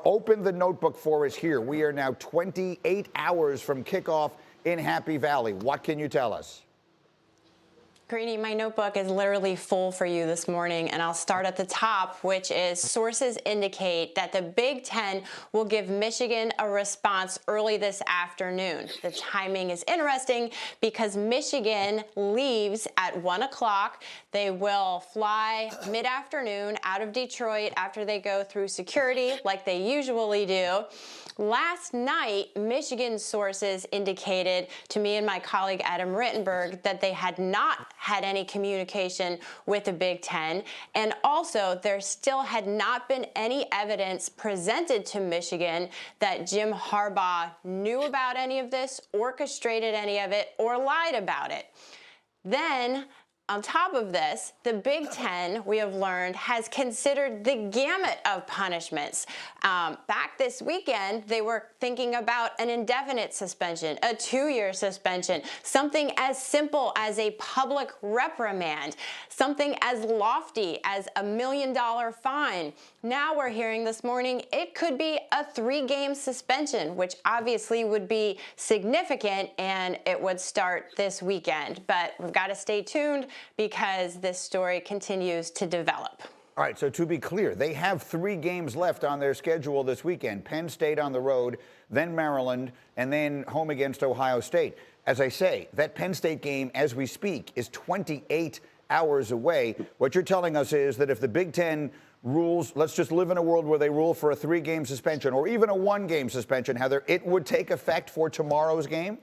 Open the notebook for us here. We are now 28 hours from kickoff in Happy Valley. What can you tell us? Greeny, my notebook is literally full for you this morning, and I'll start at the top, which is sources indicate that the Big Ten will give Michigan a response early this afternoon. The timing is interesting because Michigan leaves at 1 o'clock. They will fly mid-afternoon out of Detroit after they go through security like they usually do. Last night, Michigan sources indicated to me and my colleague Adam Rittenberg that they had not had any communication with the Big Ten, and also there still had not been any evidence presented to Michigan that Jim Harbaugh knew about any of this, orchestrated any of it, or lied about it. Then, on top of this, the Big Ten, we have learned, has considered the gamut of punishments. Back this weekend, they were thinking about an indefinite suspension, a 2-year suspension, something as simple as a public reprimand, something as lofty as a $1 million fine. Now we're hearing this morning it could be a 3-game suspension, which obviously would be significant, and it would start this weekend. But we've got to stay tuned because this story continues to develop. All right, so to be clear, they have 3 games left on their schedule this weekend. Penn State on the road, then Maryland, and then home against Ohio State. As I say, that Penn State game, as we speak, is 28 hours away. What you're telling us is that if the Big Ten rules, let's just live in a world where they rule for a 3-game suspension or even a 1-game suspension, Heather, it would take effect for tomorrow's game?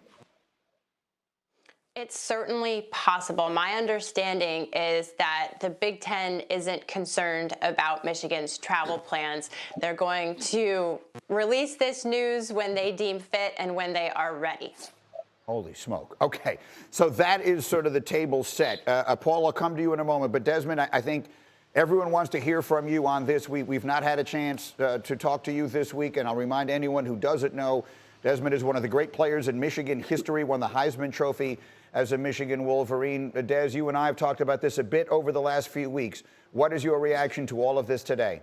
It's certainly possible. My understanding is that the Big Ten isn't concerned about Michigan's travel plans. They're going to release this news when they deem fit and when they are ready. Holy smoke. Okay, so that is sort of the table set. Paul, I'll come to you in a moment, but Desmond, I think everyone wants to hear from you on this. We've not had a chance to talk to you this week, and I'll remind anyone who doesn't know, Desmond is one of the great players in Michigan history, won the Heisman Trophy as a Michigan Wolverine. Des, you and I have talked about this a bit over the last few weeks. What is your reaction to all of this today?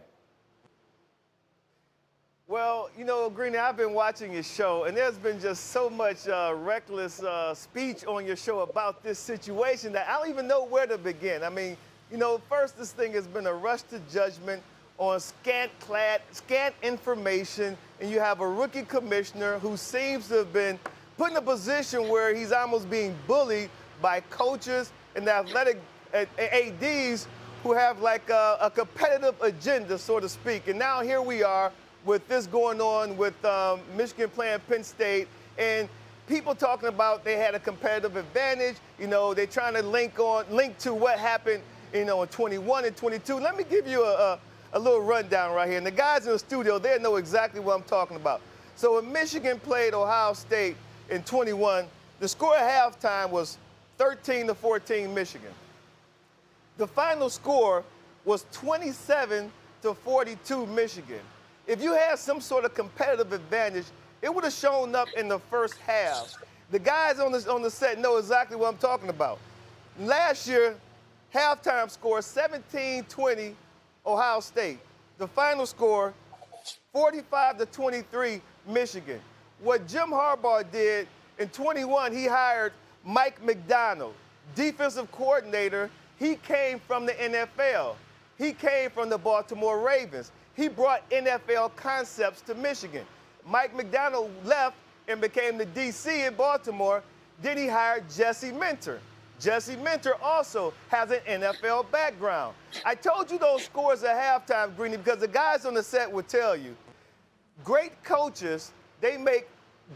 Well, you know, Greeny, I've been watching your show, and there's been just so much reckless speech on your show about this situation that I don't even know where to begin. I mean, you know, first, this thing has been a rush to judgment on scant information, and you have a rookie commissioner who seems to have been put in a position where he's almost being bullied by coaches and athletic ADs who have like a competitive agenda, so to speak. And now here we are with this going on with Michigan playing Penn State, and people talking about they had a competitive advantage. You know, they're trying to link to what happened, you know, in 21 and 22. Let me give you a little rundown right here. And the guys in the studio, they know exactly what I'm talking about. So when Michigan played Ohio State in 21, the score at halftime was 13-14 Michigan. The final score was 27-42 Michigan. If you had some sort of competitive advantage, it would have shown up in the first half. The guys on the set know exactly what I'm talking about. Last year, halftime score 17-20 Ohio State. The final score 45-23 Michigan. What Jim Harbaugh did in 21, he hired Mike McDonald, defensive coordinator. He came from the NFL. He came from the Baltimore Ravens. He brought NFL concepts to Michigan. Mike McDonald left and became the DC in Baltimore. Then he hired Jesse Minter. Jesse Minter also has an NFL background. I told you those scores at halftime, Greeny, because the guys on the set would tell you, great coaches, they make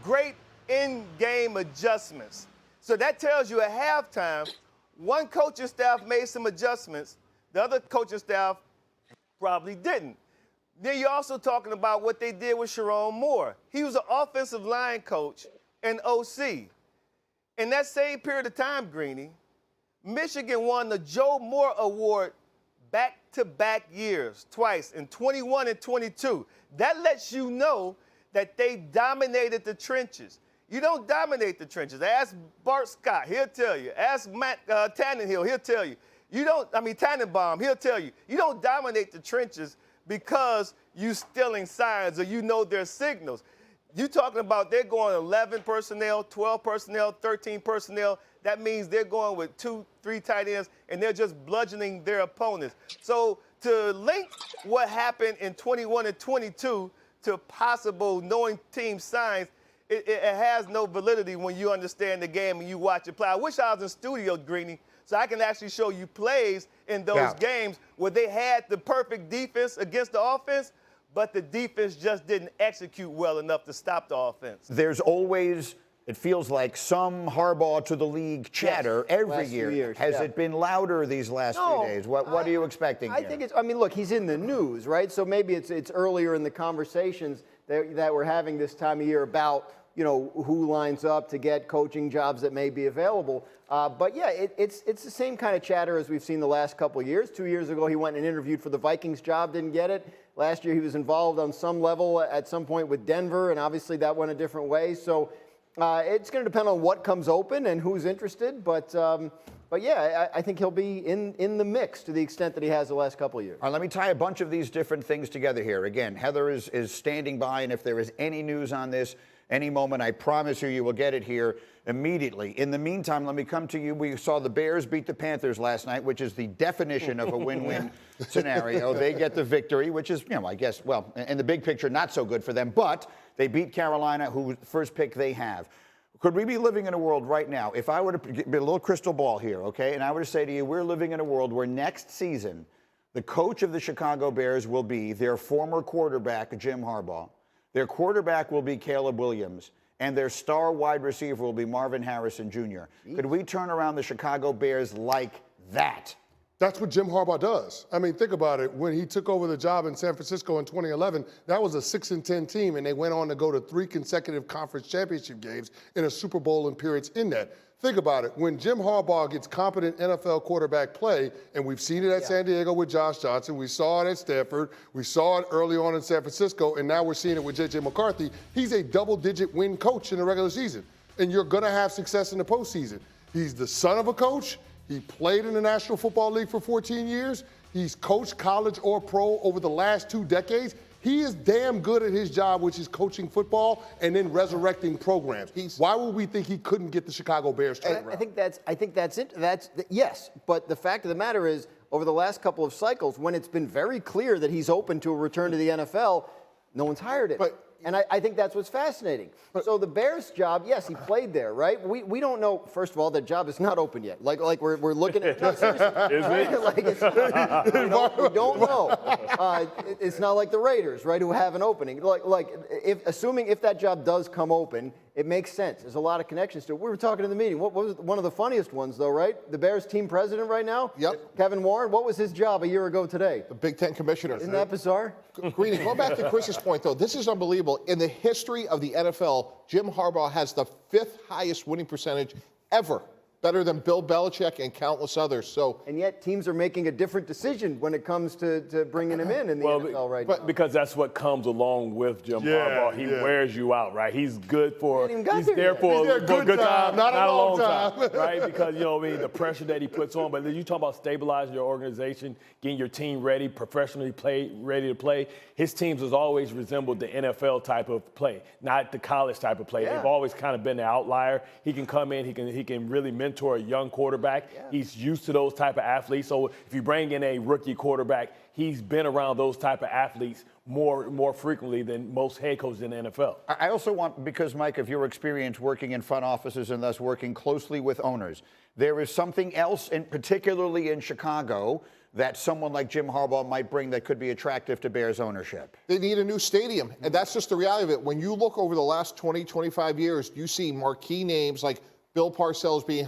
great in-game adjustments. So that tells you at halftime, one coaching staff made some adjustments, the other coaching staff probably didn't. Then you're also talking about what they did with Sharon Moore. He was an offensive line coach and OC. In that same period of time, Greeny, Michigan won the Joe Moore Award back-to-back years, twice, in 21 and 22. That lets you know that they dominated the trenches. You don't dominate the trenches. Ask Bart Scott, he'll tell you. Ask Matt Tannenhill, he'll tell you. Tannenbaum, he'll tell you. You don't dominate the trenches because you stealing signs or you know their signals. You talking about they're going 11 personnel, 12 personnel, 13 personnel. That means they're going with 2, 3 tight ends, and they're just bludgeoning their opponents. So to link what happened in 21 and 22 to possible knowing team signs, it has no validity when you understand the game and you watch it play. I wish I was in studio, Greeny, so I can actually show you plays in those games where they had the perfect defense against the offense, but the defense just didn't execute well enough to stop the offense. There's always, it feels like, some Harbaugh to the league chatter every year. Has it been louder these last few days? What are you expecting here? I think it's, I mean, look, he's in the news, right? So maybe it's earlier in the conversations that we're having this time of year about, you know, who lines up to get coaching jobs that may be available. But yeah, it's the same kind of chatter as we've seen the last couple of years. 2 years ago, he went and interviewed for the Vikings job, didn't get it. Last year, he was involved on some level at some point with Denver, and obviously that went a different way. So it's going to depend on what comes open and who's interested. But yeah, I think he'll be in the mix to the extent that he has the last couple of years. All right, let me tie a bunch of these different things together here. Again, Heather is standing by, and if there is any news on this, any moment, I promise you will get it here immediately. In the meantime, let me come to you. We saw the Bears beat the Panthers last night, which is the definition of a win-win scenario. They get the victory, which is, you know, I guess, well, in the big picture, not so good for them. But they beat Carolina, who first pick they have. Could we be living in a world right now, if I were to be a little crystal ball here, okay, and I were to say to you, we're living in a world where next season the coach of the Chicago Bears will be their former quarterback, Jim Harbaugh. Their quarterback will be Caleb Williams, and their star wide receiver will be Marvin Harrison Jr. Could we turn around the Chicago Bears like that? That's what Jim Harbaugh does. I mean, think about it. When he took over the job in San Francisco in 2011, that was a 6-10 team, and they went on to go to 3 consecutive conference championship games and a Super Bowl appearance in that. Think about it. When Jim Harbaugh gets competent NFL quarterback play, and we've seen it at San Diego with Josh Johnson, we saw it at Stanford, we saw it early on in San Francisco, and now we're seeing it with J.J. McCarthy. He's a double-digit win coach in the regular season, and you're going to have success in the postseason. He's the son of a coach. He played in the National Football League for 14 years. He's coached college or pro over the last 2 decades. He is damn good at his job, which is coaching football and then resurrecting programs. Why would we think he couldn't get the Chicago Bears turned around? I think that's it. Yes, but the fact of the matter is, over the last couple of cycles, when it's been very clear that he's open to a return to the NFL, no one's hired him. And I think that's what's fascinating. So the Bears job, yes, he played there, right? We don't know. First of all, that job is not open yet. Like we're looking at. No, seriously, is it? Like we don't know. It's not like the Raiders, right, who have an opening. Assuming if that job does come open, it makes sense. There's a lot of connections to it. We were talking in the meeting. What was one of the funniest ones, though, right? The Bears team president right now? Yep. Kevin Warren. What was his job a year ago today? The Big Ten commissioner. Isn't that bizarre? Greeny, going back to Chris's point, though, this is unbelievable. In the history of the NFL, Jim Harbaugh has the 5th highest winning percentage ever, better than Bill Belichick and countless others. And yet teams are making a different decision when it comes to bringing him in the NFL right now. Because that's what comes along with Jim Harbaugh. He wears you out, right? He's good for he's there for a good time, not a long time, right? Because, you know what I mean, the pressure that he puts on. But you talk about stabilizing your organization, getting your team ready, professionally ready to play. His teams has always resembled the NFL type of play, not the college type of play. They've always kind of been the outlier. He can come in, he can really mentor a young quarterback. He's used to those type of athletes. So if you bring in a rookie quarterback, he's been around those type of athletes more frequently than most head coaches in the NFL. I also want, because, Mike, of your experience working in front offices and thus working closely with owners, there is something else, particularly in Chicago, that someone like Jim Harbaugh might bring that could be attractive to Bears ownership. They need a new stadium, and that's just the reality of it. When you look over the last 20, 25 years, you see marquee names like Bill Parcells being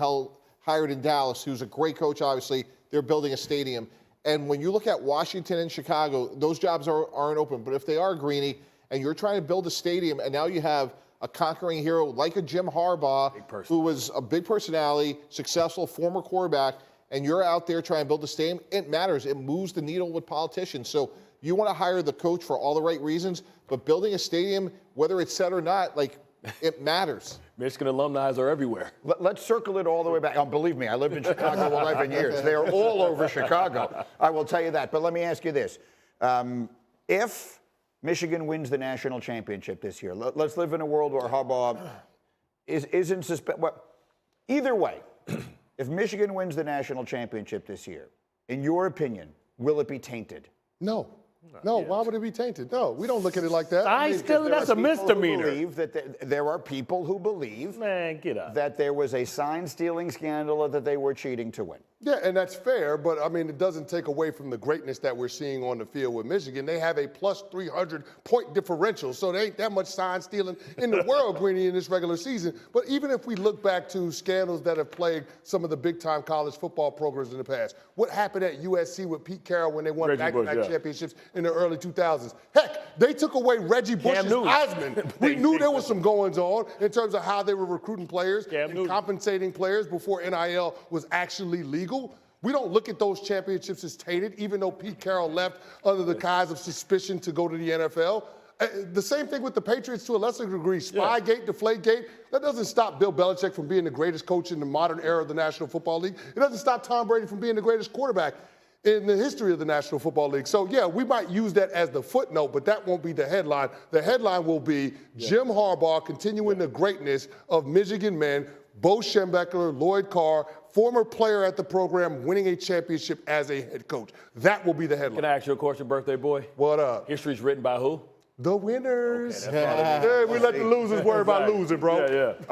hired in Dallas, who's a great coach, obviously. They're building a stadium. And when you look at Washington and Chicago, those jobs aren't open. But if they are, Greeny, and you're trying to build a stadium, and now you have a conquering hero like a Jim Harbaugh, who was a big personality, successful former quarterback, and you're out there trying to build a stadium, it matters. It moves the needle with politicians. So you want to hire the coach for all the right reasons, but building a stadium, whether it's set or not, like, it matters. Michigan alumni are everywhere. Let's circle it all the way back. Oh, believe me, I lived in Chicago 11 years. They are all over Chicago. I will tell you that. But let me ask you this. If Michigan wins the national championship this year. Let's live in a world where Harbaugh isn't suspended. Well, either way, if Michigan wins the national championship this year, in your opinion, will it be tainted? No. No, why would it be tainted? No, we don't look at it like that. That's a misdemeanor. There are people who believe Man, get up. that there was a sign-stealing scandal or that they were cheating to win. Yeah, and that's fair, but I mean, it doesn't take away from the greatness that we're seeing on the field with Michigan. They have a plus 300 point differential, so there ain't that much sign stealing in the world, Greeny, in this regular season. But even if we look back to scandals that have plagued some of the big-time college football programs in the past, what happened at USC with Pete Carroll when they won back-to-back championships in the early 2000s? Heck, they took away Reggie Bush's Heisman. We knew there was some goings-on in terms of how they were recruiting players and compensating players before NIL was actually legal. We don't look at those championships as tainted, even though Pete Carroll left under the guise of suspicion to go to the NFL. The same thing with the Patriots to a lesser degree. Spygate, Deflategate, that doesn't stop Bill Belichick from being the greatest coach in the modern era of the National Football League. It doesn't stop Tom Brady from being the greatest quarterback in the history of the National Football League. So, yeah, we might use that as the footnote, but that won't be the headline. The headline will be Jim Harbaugh continuing the greatness of Michigan men, Bo Schembechler, Lloyd Carr, former player at the program, winning a championship as a head coach. That will be the headline. Can I ask you a question, birthday boy? What up? History's written by who? The winners. Okay, we let the losers worry about losing, bro. Yeah.